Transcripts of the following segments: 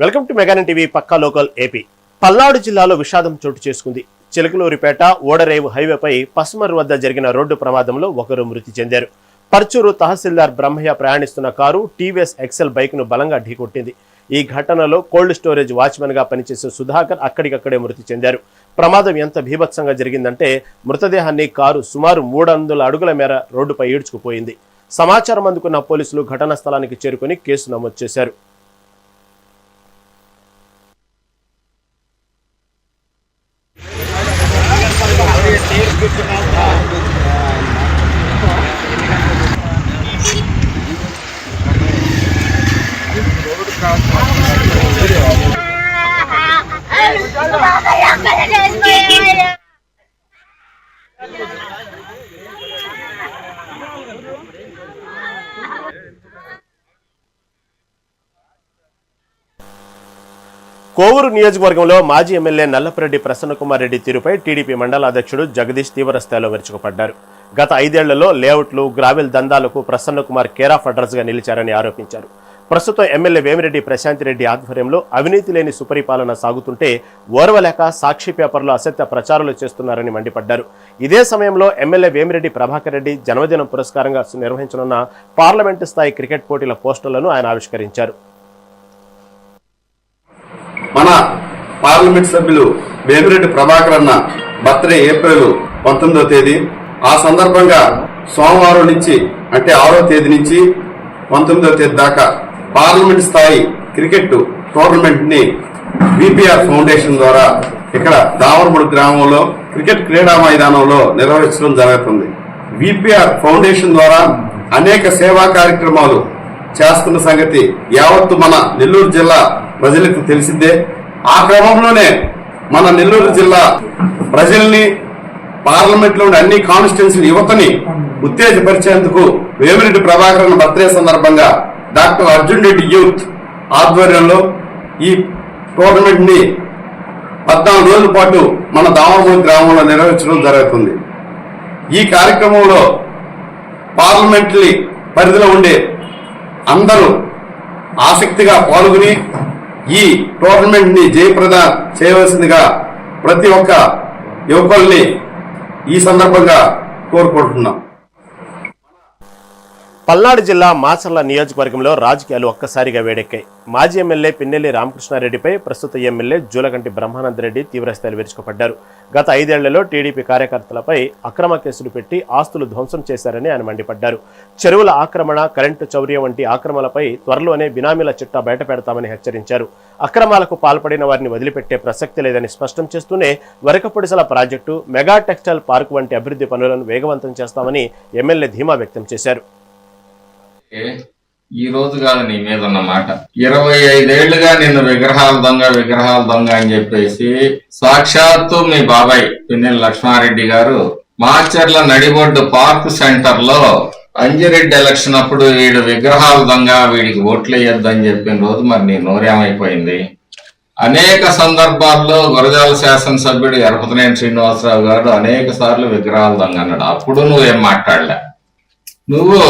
Welcome to మెగానన్ TV పక్కా local AP. Palnadu జిల్లాలో విషాదం చోటు చేసుకుంది. చిలకలూరిపేట ఓడరేవు హైవేపై పసుమర్ వద్ద జరిగిన రోడ్డు ప్రమాదంలో ఒకరు మృతి చెందారు. పర్చూరు తహసీల్దార్ బ్రహ్మయ్య ప్రయాణిస్తున్న కారు టీవీఎస్ ఎక్సెల్ బైక్ ను బలంగా ఢీకొట్టింది. ఈ ఘటనలో కోల్డ్ స్టోరేజ్ వాచ్మెన్ గా పనిచేసే సుధాకర్ అక్కడికక్కడే మృతి చెందారు. ప్రమాదం ఎంత భీభత్సంగా జరిగిందంటే మృతదేహాన్ని కారు సుమారు 300 అడుగుల మేర రోడ్డుపై ఈడ్చుకుపోయింది. సమాచారం అందుకున్న పోలీసులు ఘటనా స్థలానికి చేరుకుని కేసు నమోదు చేశారు. కోవూరు నియోజకవర్గంలో మాజీ ఎమ్మెల్యే నల్లపురెడ్డి ప్రసన్నకుమార్ రెడ్డి తీరుపై టీడీపీ మండల అధ్యక్షుడు జగదీష్ తీవ్రస్థాయిలో విరుచుకుపడ్డారు. గత 5 ఏళ్లలో లేఅవుట్లు, గ్రావెల్ దందాలకు ప్రసన్నకుమార్ కేర్ ఆఫ్ అడ్రస్ గా నిలిచారని ఆరోపించారు. ప్రస్తుతం ఎమ్మెల్యే వేమిరెడ్డి ప్రశాంతిరెడ్డి ఆధ్వర్యంలో అవినీతి లేని సుపరిపాలన సాగుతుంటే ఓర్వలేక సాక్షి పేపర్లో అసత్య ప్రచారాలు చేస్తున్నారని మండిపడ్డారు. ఇదే సమయంలో ఎమ్మెల్యే వేమిరెడ్డి ప్రభాకర్ రెడ్డి జన్మదినం పురస్కారంగా నిర్వహించనున్న పార్లమెంటు స్థాయి క్రికెట్ పోటీల పోస్టర్లను ఆయన ఆవిష్కరించారు. మన పార్లమెంట్ సభ్యులు వేమిరెడ్డి ప్రభాకర్ అన్న బర్త్డే ఏప్రిల్ 19వ తేదీ. ఆ సందర్భంగా సోమవారం నుంచి అంటే 6వ తేదీ నుంచి 19వ తేదీ దాకా పార్లమెంట్ స్థాయి క్రికెట్ టోర్నమెంట్ ని విపిఆర్ ఫౌండేషన్ ద్వారా ఇక్కడ దావరముడు గ్రామంలో క్రికెట్ క్రీడా మైదానంలో నిర్వహించడం జరుగుతుంది. విపిఆర్ ఫౌండేషన్ ద్వారా అనేక సేవా కార్యక్రమాలు చేస్తున్న సంగతి యావత్తు మన నెల్లూరు జిల్లా ప్రజలకు తెలిసిందే. ఆ క్రమంలోనే మన నెల్లూరు జిల్లా ప్రజల్ని, పార్లమెంట్ లో అన్ని కాన్స్టిట్యున్సీ యువతని ఉత్తేజపరిచేందుకు వేమిరెడ్డి ప్రభాకర్ బర్త్డే సందర్భంగా డాక్టర్ అర్జున్ రెడ్డి యూత్ ఆధ్వర్యంలో ఈ టోర్నమెంట్ ని 14 రోజుల పాటు మన దామరమూడి గ్రామంలో నిర్వహించడం జరుగుతుంది. ఈ కార్యక్రమంలో పార్లమెంట్ పరిధిలో ఉండే అందరూ ఆసక్తిగా పాల్గొని ఈ టోర్నమెంట్ ని జయప్రదం చేయవలసిందిగా ప్రతి ఒక్క యువకుల్ని ఈ సందర్భంగా కోరుకుంటున్నాం. పల్నాడు జిల్లా మాచర్ల నియోజకవర్గంలో రాజకీయాలు ఒక్కసారిగా వేడెక్కాయి. మాజీ ఎమ్మెల్యే పిన్నెల్లి రామకృష్ణారెడ్డిపై ప్రస్తుత ఎమ్మెల్యే జూలకంటి బ్రహ్మానందరెడ్డి తీవ్రస్థాయిలో విరుచుకుపడ్డారు. గత 5 ఏళ్లలో టీడీపీ కార్యకర్తలపై అక్రమ కేసులు పెట్టి ఆస్తులు ధ్వంసం చేశారని ఆయన మండిపడ్డారు. చెరువుల ఆక్రమణ, కరెంటు చౌర్యం వంటి ఆక్రమణలపై త్వరలోనే బినామీల చిట్టా బయటపెడతామని హెచ్చరించారు. అక్రమాలకు పాల్పడిన వారిని వదిలిపెట్టే ప్రసక్తి లేదని స్పష్టం చేస్తూనే వరకపొడిసల ప్రాజెక్టు, మెగా టెక్స్టైల్ పార్క్ వంటి అభివృద్ధి పనులను వేగవంతం చేస్తామని ఎమ్మెల్యే ధీమా వ్యక్తం చేశారు. ఈ రోజు కాదు నీ మీద ఉన్న మాట. 25 ఏళ్లుగా నిన్ను విగ్రహాల దొంగ అని చెప్పేసి సాక్షాత్తు మీ బాబాయ్ పిన్నెల్లి లక్ష్మారెడ్డి గారు మాచర్ల నడిబొడ్డు పార్క్ సెంటర్ లో అంజిరెడ్డి ఎలక్షన్ అప్పుడు వీడు విగ్రహాల దొంగ, వీడికి ఓట్లు వేయొద్దు అని చెప్పిన రోజు మరి నీ నోరేమైపోయింది. అనేక సందర్భాల్లో గురజాల శాసనసభ్యుడు ఎరపతినేని శ్రీనివాసరావు గారు అనేక సార్లు విగ్రహాల దొంగ అన్నాడు. అప్పుడు నువ్వేం మాట్లాడలే. నువ్వు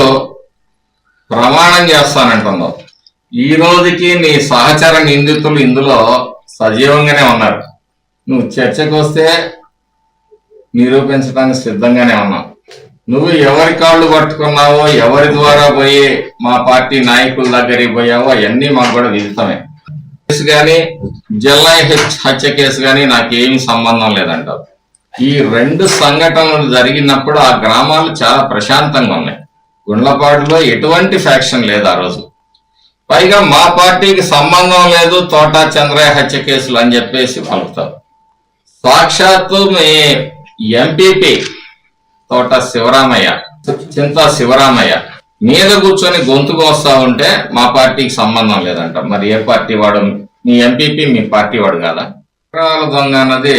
ప్రమాణం చేస్తానంటున్నావు. ఈ రోజుకి నీ సహచర నిందితులు ఇందులో సజీవంగానే ఉన్నారు. నువ్వు చర్చకు వస్తే నిరూపించడానికి సిద్ధంగానే ఉన్నావు. నువ్వు ఎవరి కాళ్ళు పట్టుకున్నావో, ఎవరి ద్వారా పోయి మా పార్టీ నాయకుల దగ్గరికి పోయావో అవన్నీ మాకు కూడా విదితమే. కేసు కానీ జిల్లా హత్య కేసు కానీ నాకేమీ సంబంధం లేదంటావు. ఈ 2 సంఘటనలు జరిగినప్పుడు ఆ గ్రామాలు చాలా ప్రశాంతంగా ఉన్నాయి. గుండ్లపాడులో ఎటువంటి ఫ్యాక్షన్ లేదు ఆ రోజు. పైగా మా పార్టీకి సంబంధం లేదు తోటా చంద్రయ్య హత్య కేసులు అని చెప్పేసి పలుకుతారు. సాక్షాత్తు మీ ఎంపీపీ తోట శివరామయ్య, చింతా శివరామయ్య మీద కూర్చొని గొంతుకు వస్తా ఉంటే మా పార్టీకి సంబంధం లేదంట. మరి ఏ పార్టీ వాడు? మీ ఎంపీపీ మీ పార్టీ వాడు కాదా? విగ్రహాల దొంగ అన్నది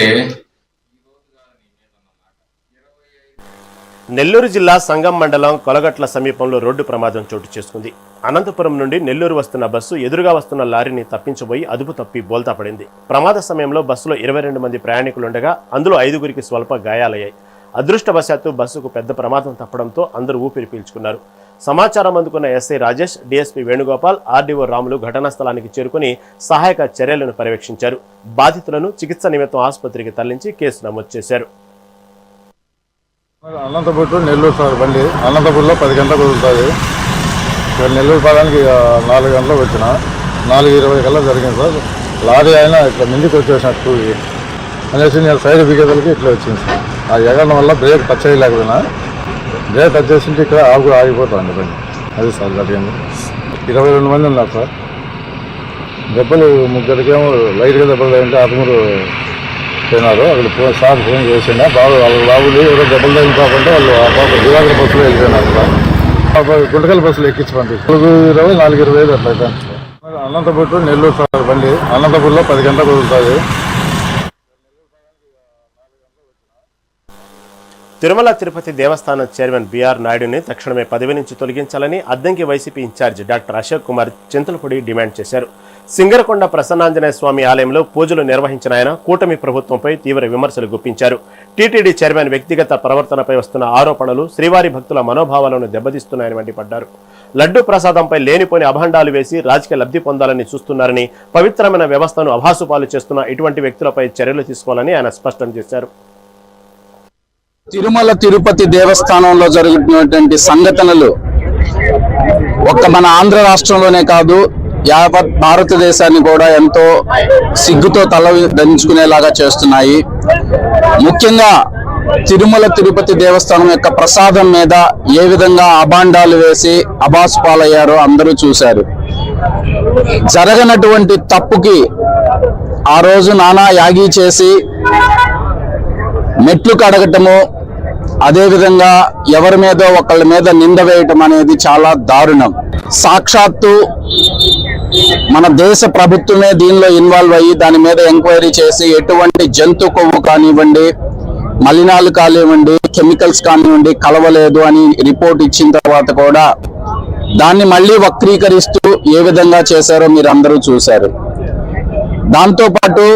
నెల్లూరు జిల్లా సంగం మండలం కొలగట్ల సమీపంలో రోడ్డు ప్రమాదం చోటు చేసుకుంది. అనంతపురం నుండి నెల్లూరు వస్తున్న బస్సు ఎదురుగా వస్తున్న లారీని తప్పించబోయి అదుపు తప్పి బోల్తా పడింది. ప్రమాద సమయంలో బస్సులో 22 మంది ప్రయాణికులుండగా అందులో 5గురికి స్వల్ప గాయాలయ్యాయి. అదృష్టవశాత్తు బస్సుకు పెద్ద ప్రమాదం తప్పడంతో అందరూ ఊపిరి పీల్చుకున్నారు. సమాచారం అందుకున్న SI Rajesh, DSP Venugopal, RDO Ramulu ఘటనా స్థలానికి చేరుకుని సహాయక చర్యలను పర్యవేక్షించారు. బాధితులను చికిత్స నిమిత్తం ఆసుపత్రికి తరలించి కేసు నమోదు చేశారు. అనంతపూర్ నెల్లూరు సార్ బండి అనంతపూర్లో 10 గంటలకు వదులుతుంది. నెల్లూరు పాదానికి 4 గంటలకు వచ్చిన 4:20 కల్లా జరిగింది సార్. లారీ అయినా ఇట్లా ముందుకు వచ్చేసినట్టు అనేసి నేను సైడ్ బిగేదలకి ఇట్లా వచ్చింది సార్. ఆ ఎగరడం వల్ల బ్రేక్ టచ్ చేయలేకపోయినా, బ్రేక్ టచ్ చేసింటే ఇక్కడ ఆగిపోతుంది బండి. అది సార్ జరిగింది. 22 మంది ఉన్నారు సార్. దెబ్బలు 3 లైట్గా దెబ్బలు తగ్గింటే 6 పోయినారు. అక్కడ సార్ ఫోన్ చేసిండే వాళ్ళ బాబులు ఎవరో దెబ్బలు తగ్గిపోకుండా వాళ్ళు దివాకర్ బస్సులో వెళ్ళిపోయినారు సార్. గుంటకల్ బస్సులో ఎక్కించి పంపించారు. 4:20, 4:25 అట్లా అయితే అనంతపూర్ నెల్లూరు సార్ బండి అనంతపూర్లో 10 గంటలకు వదులుతుంది. తిరుమల తిరుపతి దేవస్థానం చైర్మన్ బిఆర్ నాయుడుని తక్షణమే పదవి నుంచి తొలగించాలని Addanki YCP in charge doctor Ashok Kumar Chintalapudi demand చేశారు. సింగరకొండ ప్రసన్నాంజనేయ స్వామి ఆలయంలో పూజలు నిర్వహించిన ఆయన కూటమి ప్రభుత్వంపై తీవ్ర విమర్శలు గుప్పించారు. టీటీడీ చైర్మన్ వ్యక్తిగత ప్రవర్తనపై వస్తున్న ఆరోపణలు శ్రీవారి భక్తుల మనోభావాలను దెబ్బతీస్తున్నాయని మండిపడ్డారు. లడ్డూ ప్రసాదంపై లేనిపోని అభాండాలు వేసి రాజకీయ లబ్ధి పొందాలని చూస్తున్నారని, పవిత్రమైన వ్యవస్థను అభాసుపాలు చేస్తున్న ఇటువంటి వ్యక్తులపై చర్యలు తీసుకోవాలని ఆయన స్పష్టం చేశారు. తిరుమల తిరుపతి దేవస్థానంలో జరుగుతున్నటువంటి సంఘటనలు ఒక్క మన ఆంధ్ర రాష్ట్రంలోనే కాదు, యావత్ భారతదేశాన్ని కూడా ఎంతో సిగ్గుతో తల దంచుకునేలాగా చేస్తున్నాయి. ముఖ్యంగా తిరుమల తిరుపతి దేవస్థానం యొక్క ప్రసాదం మీద ఏ విధంగా అభాండాలు వేసి అబాసు పాలయ్యారో అందరూ చూశారు. జరగనటువంటి తప్పుకి ఆ రోజు నానా యాగి చేసి మెట్లు కడగటము, అదేవిధంగా ఎవరి మీద ఒకళ్ళ మీద నింద వేయటం అనేది చాలా దారుణం. సాక్షాత్తు మన దేశ ప్రభుత్వమే దీనిలో ఇన్వాల్వ్ అయ్యి దాని మీద ఎంక్వైరీ చేసి ఎటువంటి జంతు కొవ్వు కానివ్వండి, మలినాలు కానివ్వండి, కెమికల్స్ కానివ్వండి కలవలేదు అని రిపోర్ట్ ఇచ్చిన తర్వాత కూడా దాన్ని మళ్ళీ వక్రీకరిస్తూ ఏ విధంగా చేశారో మీరు అందరూ చూశారు. దాంతోపాటు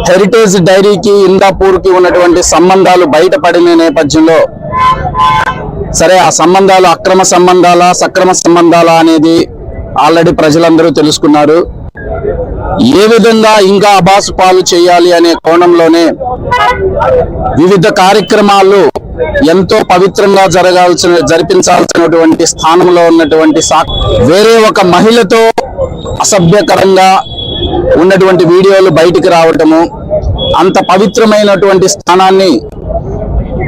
హెరిటేజ్ డైరీకి ఇందాపూర్కి ఉన్నటువంటి సంబంధాలు బయటపడిన నేపథ్యంలో సరే ఆ సంబంధాలు అక్రమ సంబంధాలా సక్రమ సంబంధాలా అనేది ఆల్రెడీ ప్రజలందరూ తెలుసుకున్నారు. ఏ విధంగా ఇంకా అబాసు పాలు చేయాలి అనే కోణంలోనే వివిధ కార్యక్రమాలు ఎంతో పవిత్రంగా జరిపించాల్సినటువంటి స్థానంలో ఉన్నటువంటి వేరే ఒక మహిళతో అసభ్యకరంగా ఉన్నటువంటి వీడియోలు బయటికి రావటము, అంత పవిత్రమైనటువంటి స్థానాన్ని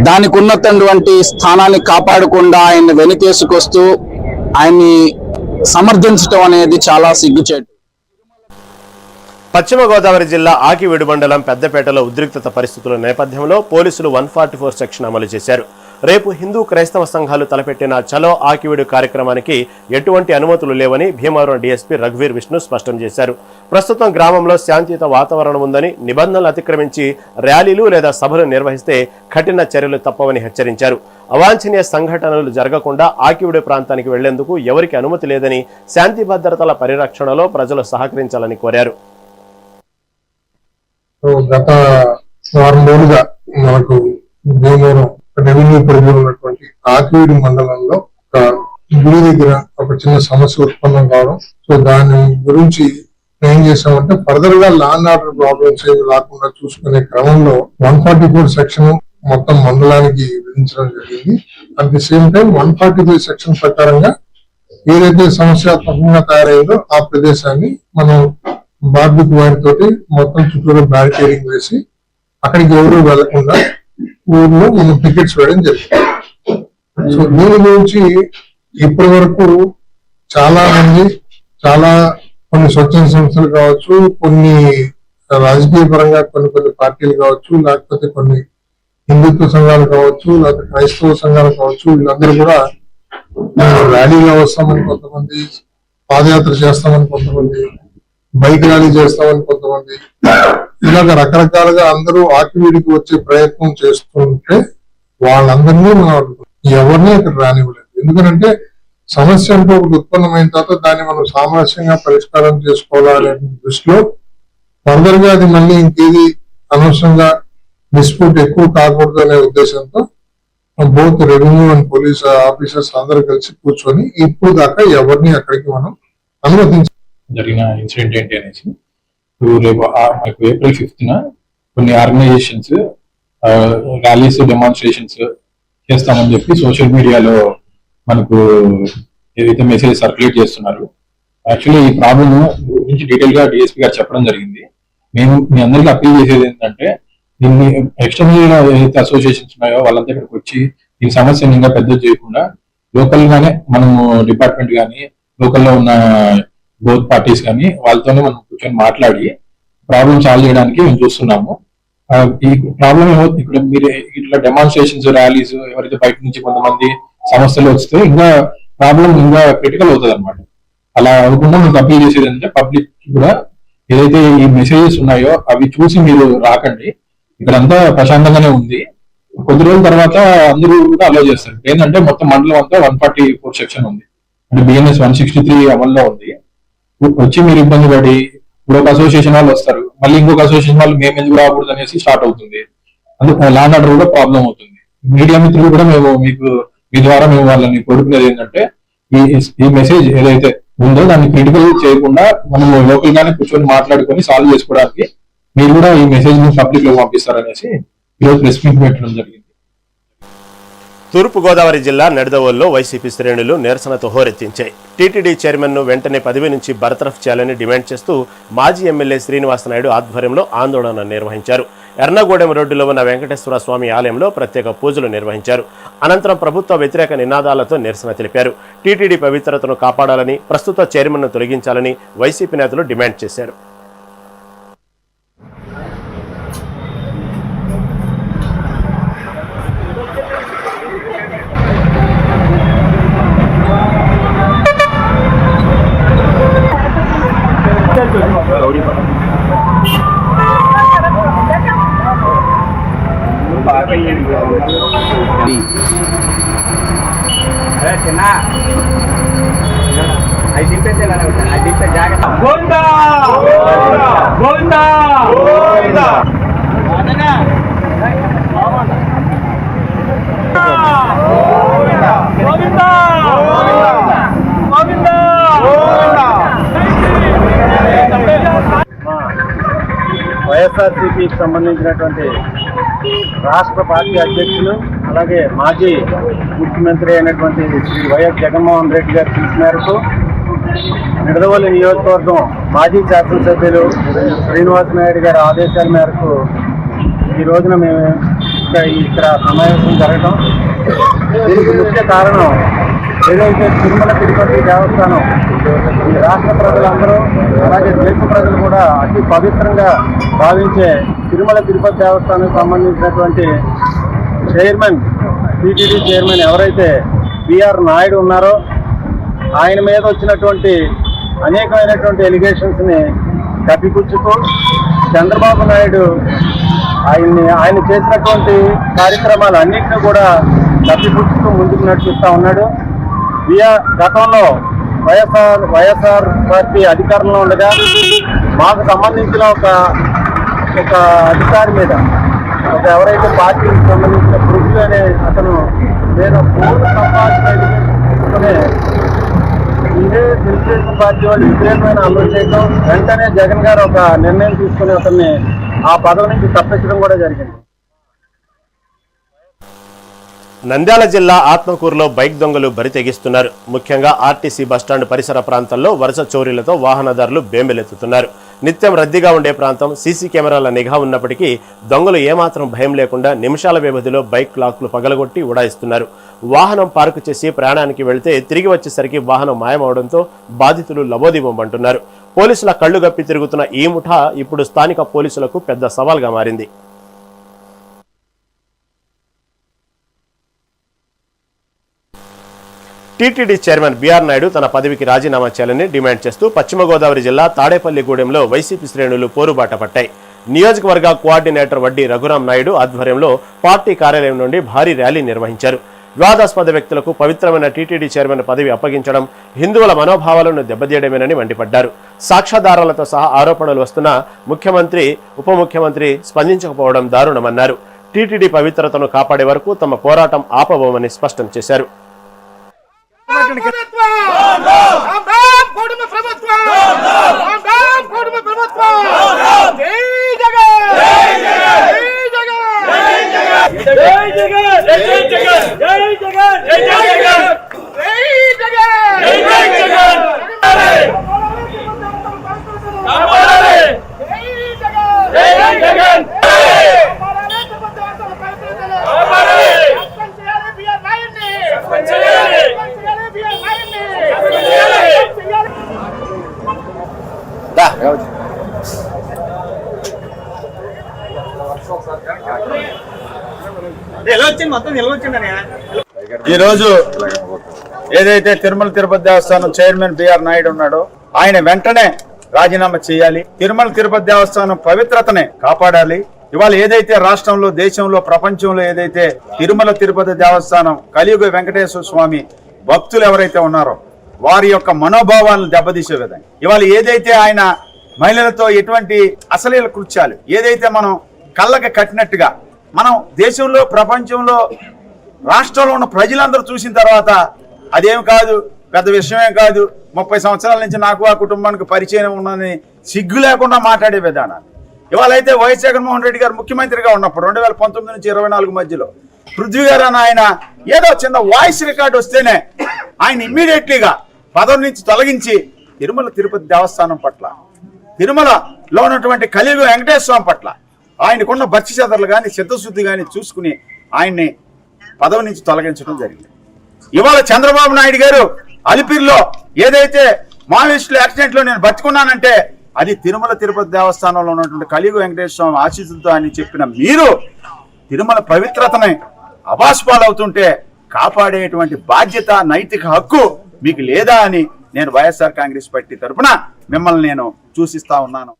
దానికి ఉన్నటువంటి స్థానాన్ని కాపాడకుండా ఆయన్ని వెనుకేసుకొస్తూ ఆయన్ని సమర్థించడం అనేది చాలా సిగ్గుచేటు. పశ్చిమ గోదావరి జిల్లా ఆకివీడు మండలం పెద్దపేటలో ఉద్రిక్తత పరిస్థితుల నేపథ్యంలో పోలీసులు 144 సెక్షన్ అమలు చేశారు. రేపు హిందూ క్రైస్తవ సంఘాలు తలపెట్టిన చలో ఆకివీడు కార్యక్రమానికి ఎటువంటి అనుమతులు లేవని భీమవరం డీఎస్పీ రఘువీర్ విష్ణు స్పష్టం చేశారు. ప్రస్తుతం గ్రామంలో శాంతియుత వాతావరణం ఉందని, నిబంధనలు అతిక్రమించి ర్యాలీలు లేదా సభలు నిర్వహిస్తే కఠిన చర్యలు తప్పవని హెచ్చరించారు. అవాంఛనీయ సంఘటనలు జరగకుండా ఆకివీడు ప్రాంతానికి వెళ్లేందుకు ఎవరికి అనుమతి లేదని, శాంతి భద్రతల పరిరక్షణలో ప్రజలు సహకరించాలని కోరారు. గత వారం రోజులుగా మనకు భీమవరం రెవెన్యూ పరిధిలో ఉన్నటువంటి ఆకివీడు మండలంలో ఒక గుడి దగ్గర ఒక చిన్న సమస్య ఉత్పన్నం కావడం, సో దాని గురించి ఏం చేసామంటే ఫర్దర్ గా లా అండ్ ఆర్డర్ ప్రాబ్లమ్స్ ఏమి రాకుండా చూసుకునే క్రమంలో 144 సెక్షన్ మొత్తం మండలానికి విధించడం జరిగింది. At the same time 145 section ప్రకారంగా ఏదైతే సమస్యాత్మకంగా తయారైందో ఆ ప్రదేశాన్ని మనం బార్బిక్ వైర్ తోటి మొత్తం చుట్టూరు బ్యారికేడింగ్ వేసి అక్కడికి ఎవరు వెళ్లకుండా ఊర్లో మనం టికెట్స్ వేయడం జరిగింది. సో దీని గురించి ఇప్పటి వరకు చాలా మంది కొన్ని స్వచ్ఛంద సంస్థలు కావచ్చు, కొన్ని రాజకీయ పరంగా కొన్ని పార్టీలు కావచ్చు, లేకపోతే కొన్ని హిందుత్వ సంఘాలు కావచ్చు, లేకపోతే క్రైస్తవ సంఘాలు కావచ్చు, వీళ్ళందరూ కూడా ర్యాలీగా వస్తామని కొంతమంది, పాదయాత్ర చేస్తామని కొంతమంది, బైక్ ర్యాలీ చేస్తామని కొంతమంది, ఇలాగ రకరకాలుగా అందరూ ఆకివీడికి వచ్చే ప్రయత్నం చేస్తుంటే వాళ్ళందరినీ మనం ఎవరిని ఇక్కడ రానివ్వలేదు. ఎందుకంటే సమస్య అంటే ఒకటి ఉత్పన్నమైన తర్వాత దాన్ని మనం సామరస్యంగా పరిష్కారం చేసుకోవాలనే దృష్టిలో ఫర్దర్ గా అది మళ్ళీ ఇంకేది అనవసరంగా డిస్ప్యూట్ ఎక్కువ కాకూడదు అనే ఉద్దేశంతో both revenue and police officers అందరూ కలిసి కూర్చొని ఇప్పుడు దాకా ఎవరిని అక్కడికి మనం అనుమతించాలి. జరిగిన ఇన్సిడెంట్ ఏంటి అనేసి రేపు ఏప్రిల్ 5th కొన్ని ఆర్గనైజేషన్స్ ర్యాలీస్ డెమాన్స్ట్రేషన్స్ చేస్తామని చెప్పి సోషల్ మీడియాలో మనకు ఏదైతే మెసేజ్ సర్క్యులేట్ చేస్తున్నారు. యాక్చువల్లీ ఈ ప్రాబ్లమ్ గురించి డీటెయిల్ గా డిఎస్పీ గారు చెప్పడం జరిగింది. మేము మీ అందరికీ అప్పీల్ చేసేది ఏంటంటే దీన్ని ఎక్స్టర్నల్ ఏదైతే అసోసియేషన్స్ ఉన్నాయో వాళ్ళంతా ఇక్కడికి వచ్చి ఈ సమస్యను ఇంకా పెద్ద చేయకుండా లోకల్ గానే మనము డిపార్ట్మెంట్ కానీ లోకల్లో ఉన్న బోత్ పార్టీస్ కానీ వాళ్ళతోనే మనం కూర్చొని మాట్లాడి ప్రాబ్లం సాల్వ్ చేయడానికి మేము చూస్తున్నాము. ఈ ప్రాబ్లం ఇక్కడ మీరు ఇట్లా డెమాన్స్ట్రేషన్స్ ర్యాలీస్ ఎవరైతే బయట నుంచి కొంతమంది సమస్యలు వస్తే ఇంకా ప్రాబ్లం ఇంకా క్రిటికల్ అవుతుంది అనమాట. అలా అవ్వకుండా మీకు అప్పీల్ చేసేది అంటే పబ్లిక్ కూడా ఏదైతే ఈ మెసేజెస్ ఉన్నాయో అవి చూసి మీరు రాకండి. ఇక్కడంతా ప్రశాంతంగానే ఉంది. కొద్ది రోజుల తర్వాత అందరూ కూడా అలో చేస్తారు. ఏంటంటే మొత్తం మండలం అంతా 144 సెక్షన్ ఉంది, అంటే బిఎన్ఎస్ 163 అమల్లో ఉంది. వచ్చి మీరు ఇబ్బంది పడి ఇప్పుడు ఒక అసోసియేషన్ వాళ్ళు వస్తారు, మళ్ళీ ఇంకొక అసోసియేషన్ వాళ్ళు మేము ఎందుకు రాకూడదు అనేసి స్టార్ట్ అవుతుంది. అందుకు లా అండ్ ఆర్డర్ కూడా ప్రాబ్లం అవుతుంది. మీడియా మిత్రులు కూడా మేము మీ ద్వారా మేము వాళ్ళని కోరుకునేది ఏంటంటే ఈ మెసేజ్ ఏదైతే ఉందో దాన్ని క్రిటికల్ చేయకుండా మనం లోకల్ గానే కూర్చొని మాట్లాడుకొని సాల్వ్ చేసుకోవడానికి మీరు కూడా ఈ మెసేజ్ ని పబ్లిక్ లో పంపిస్తారనేసి ఈరోజు ప్రెస్ మీట్ పెట్టడం జరిగింది. తూర్పుగోదావరి జిల్లా నిడదవోలులో వైసీపీ శ్రేణులు నిరసనతో హోరెత్తించాయి. టీటీడీ చైర్మన్ను వెంటనే పదవి నుంచి బర్తరఫ్ చేయాలని డిమాండ్ చేస్తూ మాజీ ఎమ్మెల్యే శ్రీనివాసనాయుడు ఆధ్వర్యంలో ఆందోళన నిర్వహించారు. ఎర్నగూడెం రోడ్డులో ఉన్న వెంకటేశ్వర స్వామి ఆలయంలో ప్రత్యేక పూజలు నిర్వహించారు. అనంతరం ప్రభుత్వ వ్యతిరేక నినాదాలతో నిరసన తెలిపారు. టీటీడీ పవిత్రతను కాపాడాలని, ప్రస్తుత చైర్మన్ను తొలగించాలని వైసీపీ నేతలు డిమాండ్ చేశారు. వైఎస్ఆర్సీపీకి సంబంధించినటువంటి రాష్ట్ర పార్టీ అధ్యక్షులు అలాగే మాజీ ముఖ్యమంత్రి అయినటువంటి శ్రీ వైఎస్ జగన్మోహన్ రెడ్డి గారి పిలుపు మేరకు నిడదవోలు నియోజకవర్గం మాజీ శాసనసభ్యులు శ్రీనివాసనాయుడు గారి ఆదేశాల మేరకు ఈ రోజున మేము ఇక్కడ సమావేశం జరగడం. దీనికి ముఖ్య కారణం ఏదైతే తిరుమల తిరుపతి దేవస్థానం ఈ రాష్ట్ర ప్రజలందరూ అలాగే దేశ ప్రజలు కూడా అతి పవిత్రంగా భావించే తిరుమల తిరుపతి దేవస్థానానికి సంబంధించినటువంటి చైర్మన్, టీటీడీ చైర్మన్ ఎవరైతే బిఆర్ నాయుడు ఉన్నారో ఆయన మీద వచ్చినటువంటి అనేకమైనటువంటి ఎలిగేషన్స్ని కప్పిపుచ్చుతూ చంద్రబాబు నాయుడు ఆయన చేసినటువంటి కార్యక్రమాలు అన్నింటినీ కూడా కప్పిపుచ్చుతూ ముందుకు నడిపిస్తూ ఉన్నాడు. గతంలో వైఎస్ఆర్ పార్టీ అధికారంలో ఉండగా మాకు సంబంధించిన ఒక అధికారి మీద ఎవరైతే పార్టీకి సంబంధించిన పృథ్వీ అనే అతను నేను పూర్తి సంపాదించుకునే ఇదే తెలుగుదేశం పార్టీ వాళ్ళు విపరీతమైన అమలు చేయడం, వెంటనే జగన్ గారు ఒక నిర్ణయం తీసుకుని అతన్ని ఆ పదవి నుంచి తప్పించడం కూడా జరిగింది. నంద్యాల జిల్లా ఆత్మకూరులో బైక్ దొంగలు బరి తెగిస్తున్నారు. ముఖ్యంగా ఆర్టీసీ బస్టాండ్ పరిసర ప్రాంతాల్లో వరుస చోరీలతో వాహనదారులు బేంబెలెత్తుతున్నారు. నిత్యం రద్దీగా ఉండే ప్రాంతం, సీసీ కెమెరాల నిఘా ఉన్నప్పటికీ దొంగలు ఏమాత్రం భయం లేకుండా నిమిషాల వ్యవధిలో బైక్ లాక్లు పగలగొట్టి ఉడాయిస్తున్నారు. వాహనం పార్కు చేసి ప్రయాణానికి వెళ్తే తిరిగి వచ్చేసరికి వాహనం మాయమవడంతో బాధితులు లబోదిబొంబంటున్నారు. పోలీసుల కళ్లు గప్పి తిరుగుతున్న ఈ ముఠా ఇప్పుడు స్థానిక పోలీసులకు పెద్ద సవాల్గా మారింది. టీటీడీ చైర్మన్ బిఆర్ నాయుడు తన పదవికి రాజీనామా చేయాలని డిమాండ్ చేస్తూ పశ్చిమ గోదావరి జిల్లా తాడేపల్లిగూడెంలో వైసీపీ శ్రేణులు పోరుబాట పట్టాయి. నియోజకవర్గ కోఆర్డినేటర్ వడ్డీ రఘురాం నాయుడు ఆధ్వర్యంలో పార్టీ కార్యాలయం నుండి భారీ ర్యాలీ నిర్వహించారు. వివాదాస్పద వ్యక్తులకు పవిత్రమైన టీటీడీ చైర్మన్ పదవి అప్పగించడం హిందువుల మనోభావాలను దెబ్బతీయడమేనని మండిపడ్డారు. సాక్ష్యాధారాలతో సహా ఆరోపణలు వస్తున్నా ముఖ్యమంత్రి, ఉప ముఖ్యమంత్రి స్పందించకపోవడం దారుణమన్నారు. టీటీడీ పవిత్రతను కాపాడే వరకు తమ పోరాటం ఆపబోమని స్పష్టం చేశారు. ఈ రోజు ఏదైతే తిరుమల తిరుపతి దేవస్థానం చైర్మన్ బిఆర్ నాయుడు ఉన్నాడో ఆయన వెంటనే రాజీనామా చేయాలి. తిరుమల తిరుపతి దేవస్థానం పవిత్రతని కాపాడాలి. ఇవాళ ఏదైతే రాష్ట్రంలో, దేశంలో, ప్రపంచంలో ఏదైతే తిరుమల తిరుపతి దేవస్థానం కలియుగ వెంకటేశ్వర స్వామి భక్తులు ఎవరైతే ఉన్నారో వారి యొక్క మనోభావాలను దెబ్బతీసే విధంగా ఇవాళ ఏదైతే ఆయన మహిళలతో ఎటువంటి అశ్లీల కృత్యాలు ఏదైతే మనం కళ్ళకి కట్టినట్టుగా మనం దేశంలో, ప్రపంచంలో, రాష్ట్రంలో ఉన్న ప్రజలందరూ చూసిన తర్వాత అదేం కాదు, పెద్ద విషయమేం కాదు, 30 సంవత్సరాల నుంచి నాకు ఆ కుటుంబానికి పరిచయం ఉన్నదని సిగ్గు లేకుండా మాట్లాడే విధానాలు ఇవాళ అయితే వైఎస్ జగన్మోహన్ రెడ్డి గారు ముఖ్యమంత్రిగా ఉన్నప్పుడు 2019 నుంచి 24 మధ్యలో పృథ్వీ గారు అని ఆయన ఏదో చిన్న వాయిస్ రికార్డు వస్తేనే ఆయన ఇమ్మీడియట్లీగా పదవి నుంచి తొలగించి తిరుమల తిరుపతి దేవస్థానం పట్ల, తిరుమలలో ఉన్నటువంటి కలియుగ వెంకటేశ్వర స్వామి పట్ల ఆయనకున్న భక్తి శ్రద్ధలు కానీ చిత్తశుద్ధి కానీ చూసుకుని ఆయన్ని పదవి నుంచి తొలగించడం జరిగింది. ఇవాళ చంద్రబాబు నాయుడు గారు అలిపిరిలో ఏదైతే మావోయిస్టుల యాక్సిడెంట్ లో నేను బతుకున్నానంటే అది తిరుమల తిరుపతి దేవస్థానంలో ఉన్నటువంటి కలియుగ వెంకటేశ్వర స్వామి ఆశీస్సులతో అని చెప్పిన మీరు తిరుమల పవిత్రతని అభాస్పాలవుతుంటే కాపాడేటువంటి బాధ్యత, నైతిక హక్కు మీకు లేదా అని నేను వైఎస్ఆర్ కాంగ్రెస్ పార్టీ తరఫున మిమ్మల్ని నేను సూచిస్తా ఉన్నాను.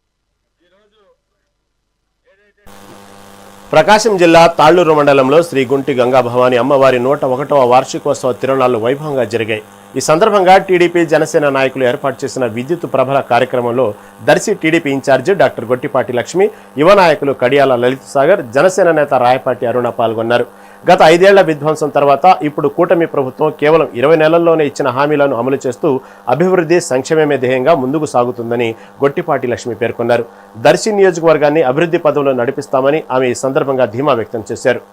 ప్రకాశం జిల్లా తాళ్లూరు మండలంలో శ్రీ గుంటి గంగా భవాని అమ్మవారి 101వ వార్షికోత్సవ తిరునాళ్లు వైభవంగా జరిగాయి. ఈ సందర్భంగా టీడీపీ, జనసేన నాయకులు ఏర్పాటు చేసిన విద్యుత్ ప్రభల కార్యక్రమంలో దర్శి టీడీపీ ఇన్ఛార్జి డాక్టర్ గొట్టిపాటి లక్ష్మి, యువ నాయకులు కడియాల లలిత్ సాగర్, జనసేన నేత రాయపాటి అరుణ పాల్గొన్నారు. గత 5 ఏళ్ల విధ్వంసం తర్వాత ఇప్పుడు కూటమి ప్రభుత్వం కేవలం 20 నెలల్లోనే ఇచ్చిన హామీలను అమలు చేస్తూ అభివృద్ధి, సంక్షేమమే ధ్యేయంగా ముందుకు సాగుతుందని గొట్టిపాటి లక్ష్మి పేర్కొన్నారు. దర్శి నియోజకవర్గాన్ని అభివృద్ధి పదంలో నడిపిస్తామని ఆమె ఈ సందర్భంగా ధీమా వ్యక్తం చేశారు.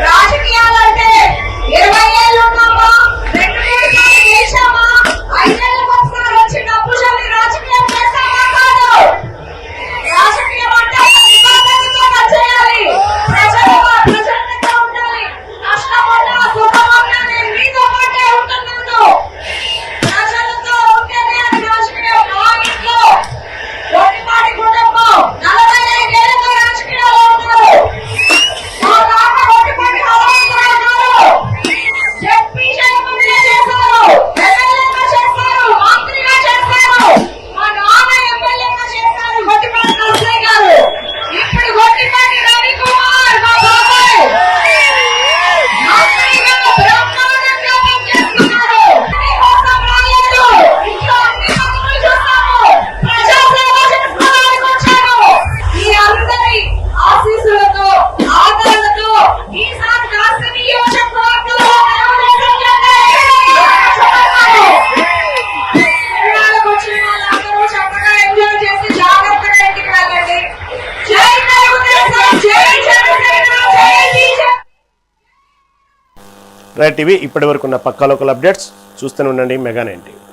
రాజకీయాలంటే 20 ఏళ్ళు ఉన్నామా, 2 చేశామా, 5 ఏళ్ళకి ఒకసారి వచ్చి డబ్బు చల్లి రాజకీయం చేస్తామా కాదు. రాజకీయం అంటే నిబంధనలతో చేయాలి. ప్రజలతో ఉండాలి. కష్టమన్నా సుఖమన్నా నేను మీతో పాటే ఉంటున్నాను. ప్రజలతో ఉంటేనే అది రాజకీయం. మా ఇంట్లో గొట్టిపాటి కుటుంబం 45 ఏళ్ళతో రాజకీయాల్లో ఉన్నారు. మా నాన్న గొట్టిపాటి హవాలుగా ఉన్నారు. చెప్పి చేయకుండా చేశారు, ఎమ్మెల్యేగా చేశారు, మంత్రిగా చేశారు. మా నాన్న ఎమ్మెల్యేగా చేశారు గొట్టిపాటి నరసయ్య గారు. ఇప్పుడు గొట్టిపాటి రవికుమార్ మా బాబాయ్ మంత్రిగా బ్రహ్మాండంగా పనిచేస్తున్నారు. కోసం రాలేదు, ఇంట్లో అన్ని పనులు చూస్తాము, ప్రజాసేవ చేసుకోవడానికి వచ్చాను. ఈ అందరి ఆశీస్సులతో, ఆదరణతో ఈసారి కాశీ నియోజకవర్గంలో తిరుమలకు వచ్చిన వాళ్ళందరూ చక్కగా ఎంజాయ్ చేసి జాగ్రత్తగా ఇంటికి వెళ్ళండి. జై తెలుగుదేశం, జై జనసేన, జై బీజేపీ. రైట్, ఇవి ఇప్పటి వరకున్న పక్కా లోకల్ అప్డేట్స్. చూస్తూనే ఉండండి మెగా 9.